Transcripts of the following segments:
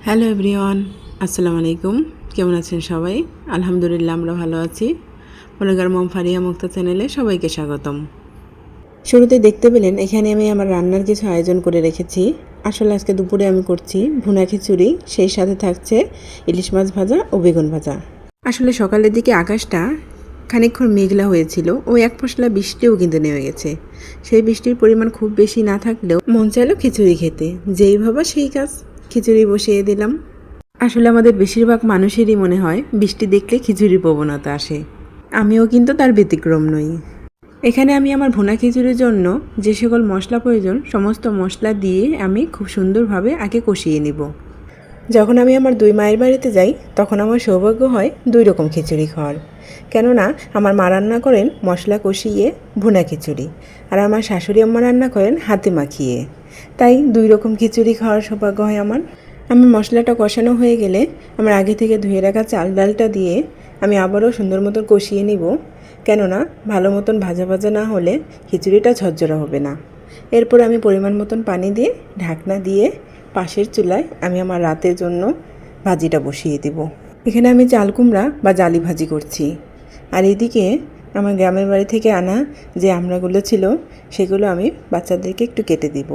Hello everyone, আসসালামু আলাইকুম। কেমন আছেন সবাই? আলহামদুলিল্লাহ আমরা ভালো আছি। বলেগার মম ফারিয়া মুক্তা চ্যানেলে সবাইকে স্বাগতম। শুরুতে দেখতে পেলেন এখানে আমি আমার রান্নার কিছু আয়োজন করে রেখেছি। আসলে আজকে দুপুরে আমি করছি ভুনা খিচুড়ি, সেই সাথে থাকছে ইলিশ মাছ ভাজা ও বেগুন ভাজা। আসলে সকালের দিকে আকাশটা খানিকক্ষণ মেঘলা হয়েছিল, ও এক পশলা বৃষ্টিও কিন্তু নেমে গেছে। সেই বৃষ্টির পরিমাণ খুব বেশি না থাকলেও মন চাইলো খিচুড়ি খেতে। যেই ভাবা সেই কাজ, খিচুড়ি বসিয়ে দিলাম। আসলে আমাদের বেশিরভাগ মানুষেরই মনে হয় বৃষ্টি দেখলে খিচুড়ির প্রবণতা আসে, আমিও কিন্তু তার ব্যতিক্রম নই। এখানে আমি আমার ভুনা খিচুড়ির জন্য যে সকল মশলা প্রয়োজন সমস্ত মশলা দিয়ে আমি খুব সুন্দরভাবে আগে কষিয়ে নিব। যখন আমি আমার দুই মায়ের বাড়িতে যাই তখন আমার সৌভাগ্য হয় দুই রকম খিচুড়ি খাওয়ার। কেননা আমার মা রান্না করেন মশলা কষিয়ে ভুনা খিচুড়ি, আর আমার শাশুড়ি আম্মা রান্না করেন হাতে মাখিয়ে। তাই দুই রকম খিচুড়ি খাওয়ার সৌভাগ্য হয় আমার। আমার মশলাটা কষানো হয়ে গেলে আমার আগে থেকে ধুয়ে রাখা চাল ডালটা দিয়ে আমি আবারও সুন্দর মতন কষিয়ে নিব। কেননা ভালো মতন ভাজা ভাজা না হলে খিচুড়িটা ঝরঝরা হবে না। এরপর আমি পরিমাণ মতন পানি দিয়ে ঢাকনা দিয়ে পাশের চুলায় আমি আমার রাতের জন্য ভাজিটা বসিয়ে দেব। এখানে আমি চাল কুমড়া বা জালি ভাজি করছি। আর এদিকে আমার গ্রামের বাড়ি থেকে আনা যে আমড়াগুলো ছিল সেগুলো আমি বাচ্চাদেরকে একটু কেটে দিব।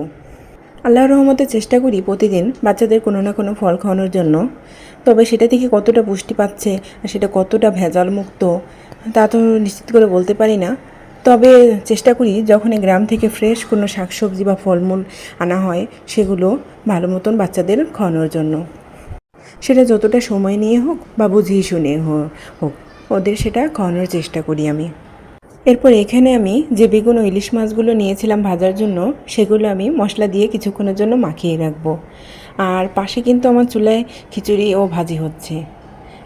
আল্লাহর রহমতে চেষ্টা করি প্রতিদিন বাচ্চাদের কোনো না কোনো ফল খাওয়ানোর জন্য। তবে সেটা থেকে কতটা পুষ্টি পাচ্ছে আর সেটা কতটা ভেজাল মুক্ত তা তো নিশ্চিত করে বলতে পারি না। তবে চেষ্টা করি যখনই গ্রাম থেকে ফ্রেশ কোনো শাকসবজি বা ফলমূল আনা হয় সেগুলো ভালো মতন বাচ্চাদের খাওয়ানোর জন্য। সেটা যতটা সময় নিয়ে হোক বা বুঝিয়ে শুনে হোক ওদের সেটা খাওয়ানোর চেষ্টা করি আমি। এরপর এখানে আমি যে বেগুন ও ইলিশ মাছগুলো নিয়েছিলাম ভাজার জন্য সেগুলো আমি মশলা দিয়ে কিছুক্ষণের জন্য মাখিয়ে রাখবো। আর পাশে কিন্তু আমার চুলায় খিচুড়ি ও ভাজি হচ্ছে।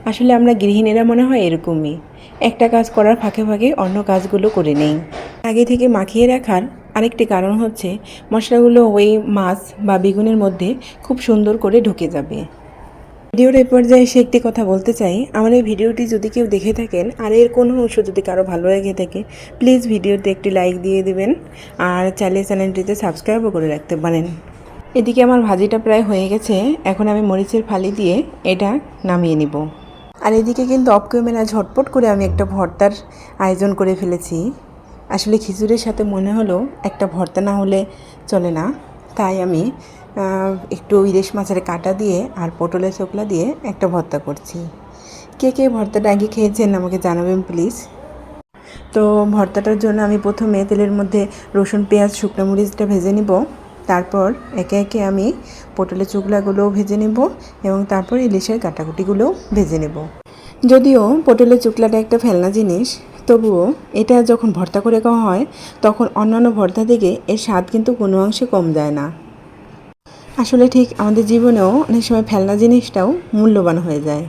আসলে আমরা গৃহিণীরা মনে হয় এরকমই, একটা কাজ করার ফাঁকে ফাঁকে অন্য কাজগুলো করে নেই। আগে থেকে মাখিয়ে রাখার আরেকটি কারণ হচ্ছে মশলাগুলো ওই মাছ বা বেগুনের মধ্যে খুব সুন্দর করে ঢুকে যাবে। ভিডিওর এই পর্যায়ে এসে একটি কথা বলতে চাই, আমার এই ভিডিওটি যদি কেউ দেখে থাকেন আর এর কোনো অংশ যদি কারো ভালো লেগে থাকে প্লিজ ভিডিওতে একটি লাইক দিয়ে দিবেন, আর চাইলে চ্যানেলটিতে সাবস্ক্রাইবও করে রাখতে পারেন। এদিকে আমার ভাজিটা প্রায় হয়ে গেছে, এখন আমি মরিচের ফালি দিয়ে এটা নামিয়ে নিব। আর এদিকে কিন্তু অফ ক্যামেরা ঝটপট করে আমি একটা ভর্তার আয়োজন করে ফেলেছি। আসলে খিচুড়ির সাথে মনে হলো একটা ভর্তা না হলে চলে না, তাই আমি একটু ইলিশ মাছের কাঁটা দিয়ে আর পটলের চোকলা দিয়ে একটা ভর্তা করছি। কে কে ভর্তাটা আগে খেয়েছেন আমাকে জানাবেন প্লিজ। তো ভর্তাটার জন্য আমি প্রথমে তেলের মধ্যে রসুন পেঁয়াজ শুকনো মরিচটা ভেজে নিব। তারপর একে একে আমি পটলের চোকলাগুলোও ভেজে নেব এবং তারপর ইলিশের কাটাকুটিগুলোও ভেজে নেব। যদিও পটলের চোকলাটা একটা ফেলনা জিনিস, তবুও এটা যখন ভর্তা করে খাওয়া হয় তখন অন্যান্য ভর্তা থেকে এর স্বাদ কিন্তু কোনো অংশে কম যায় না। আসলে ঠিক আমাদের জীবনেও অনেক সময় ফেলনা জিনিসটাও মূল্যবান হয়ে যায়।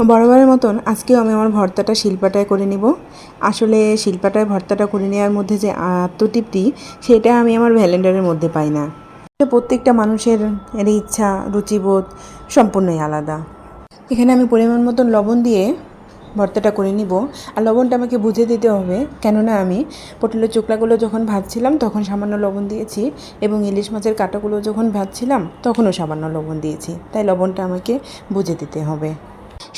বরাবরের মতন আজকেও আমি আমার ভর্তাটা শিলপাটায় করে নিব। আসলে শিলপাটায় ভর্তাটা করে নেওয়ার মধ্যে যে আত্মতৃপ্তি সেটা আমি আমার ভ্যালেন্ডারের মধ্যে পাই না। প্রত্যেকটা মানুষের এর ইচ্ছা রুচিবোধ সম্পূর্ণই আলাদা। এখানে আমি পরিমাণ মতন লবণ দিয়ে ভর্তাটা করে নিব। আর লবণটা আমাকে বুঝে দিতে হবে, কেননা আমি পটলের চোকলাগুলো যখন ভাজছিলাম তখন সামান্য লবণ দিয়েছি এবং ইলিশ মাছের কাঁটাগুলো যখন ভাজছিলাম তখনও সামান্য লবণ দিয়েছি, তাই লবণটা আমাকে বুঝে দিতে হবে।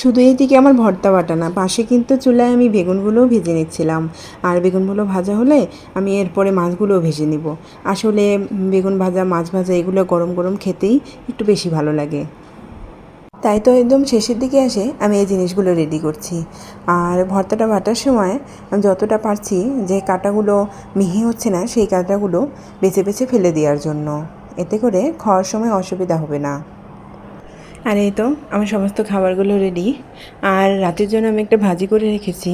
শুধু এইদিকে আমার ভর্তা বাটা না, পাশে কিন্তু চুলায় আমি বেগুনগুলোও ভেজে নিচ্ছিলাম। আর বেগুনগুলো ভাজা হলে আমি এরপরে মাছগুলোও ভেজে নিব। আসলে বেগুন ভাজা মাছ ভাজা এগুলো গরম গরম খেতেই একটু বেশি ভালো লাগে। তাই তো একদম শেষের দিকে এসে আমি এই জিনিসগুলো রেডি করছি। আর ভর্তাটা বাটার সময় আমি যতটা পারছি যে কাঁটাগুলো মিহি হচ্ছে না সেই কাঁটাগুলো বেছে বেছে ফেলে দেওয়ার জন্য, এতে করে খাওয়ার সময় অসুবিধা হবে না। আর এই তো আমার সমস্ত খাবারগুলো রেডি। আর রাতের জন্য আমি একটা ভাজি করে রেখেছি,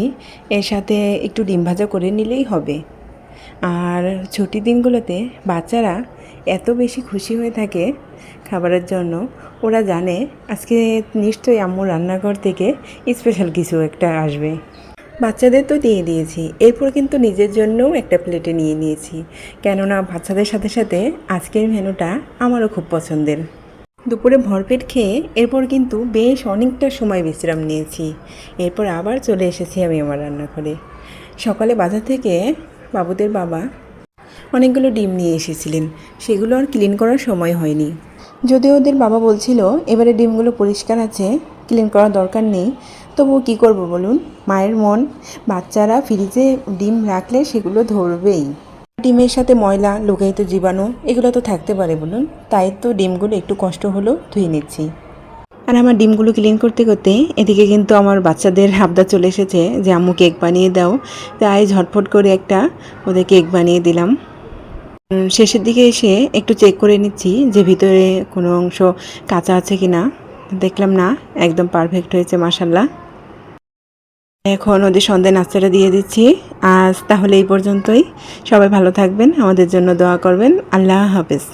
এর সাথে একটু ডিম ভাজা করে নিলেই হবে। আর ছুটির দিনগুলোতে বাচ্চারা এত বেশি খুশি হয়ে থাকে খাবারের জন্য, ওরা জানে আজকে নিশ্চয়ই আম্মুর রান্নাঘর থেকে স্পেশাল কিছু একটা আসবে। বাচ্চাদের তো দিয়ে দিয়েছি, এরপর কিন্তু নিজের জন্যও একটা প্লেটে নিয়ে নিয়েছি, কেননা বাচ্চাদের সাথে সাথে আজকের মেনুটা আমারও খুব পছন্দের। দুপুরে ভরপেট খেয়ে এরপর কিন্তু বেশ অনেকটা সময় বিশ্রাম নিয়েছি। এরপর আবার চলে এসেছি আমি আমার রান্নাঘরে। সকালে বাজার থেকে বাবুদের বাবা অনেকগুলো ডিম নিয়ে এসেছিলেন, সেগুলো আর ক্লিন করার সময় হয়নি। যদিও ওদের বাবা বলছিল এবারে ডিমগুলো পরিষ্কার আছে, ক্লিন করার দরকার নেই, তবুও কী করব বলুন, মায়ের মন। বাচ্চারা ফ্রিজে ডিম রাখলে সেগুলো ধরবেই। ডিমের সাথে ময়লা, লুকায়িত জীবাণু এগুলো তো থাকতে পারে বলুন, তাই তো ডিমগুলো একটু কষ্ট হলেও ধুয়ে নিচ্ছি। আর আমার ডিমগুলো ক্লিন করতে করতে এদিকে কিন্তু আমার বাচ্চাদের আবদার চলে এসেছে যে আম্মু কেক বানিয়ে দাও, তাই ঝটফট করে একটা ওদের কেক বানিয়ে দিলাম। শেষের দিকে এসে একটু চেক করে নিচ্ছি যে ভিতরে কোনো অংশ কাঁচা আছে কি না। দেখলাম না, একদম পারফেক্ট হয়েছে মাশাল্লাহ। এখন ওদের সন্ধ্যে নাস্তাটা দিয়ে দিচ্ছি। আজ তাহলে এই পর্যন্তই। সবাই ভালো থাকবেন, আমাদের জন্য দোয়া করবেন। আল্লাহ হাফেজ।